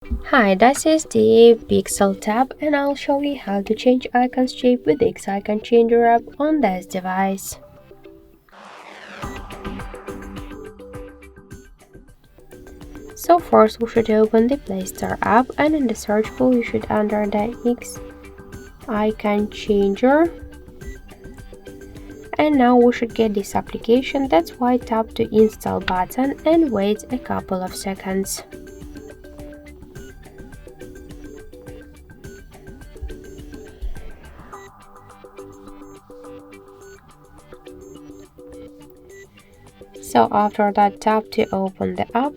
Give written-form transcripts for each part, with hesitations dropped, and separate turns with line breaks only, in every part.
Hi, this is the Pixel tab and I'll show you how to change icons shape with the X-Icon Changer app on this device. So first we should open the Play Store app and in the search bar you should enter the X-Icon Changer. And now we should get this application, that's why tap the install button and wait a couple of seconds. So after that, tap to open the app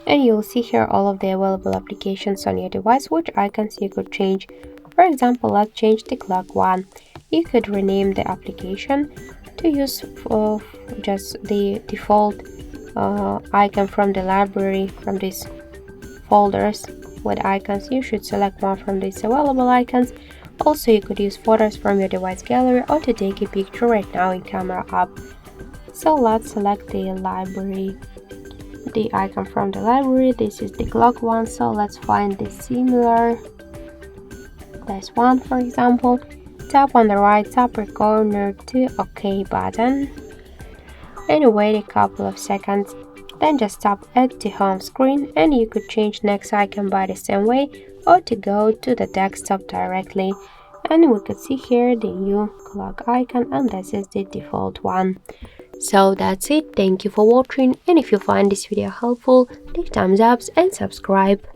and you'll see here all of the available applications on your device, which icons you could change. For example, let's change the clock one. You could rename the application to use just the default icon from the library from these folders with icons. You should select one from these available icons. Also, you could use photos from your device gallery or to take a picture right now in Camera app. So let's select the library, the icon from the library. This is the clock one, so let's find the similar, this one for example. Tap on the right upper corner to OK button and wait a couple of seconds. Then just tap Add to home screen and you could change next icon by the same way or to go to the desktop directly. And we could see here the new clock icon and this is the default one. So that's it. Thank you for watching, and if you find this video helpful, leave thumbs up and subscribe.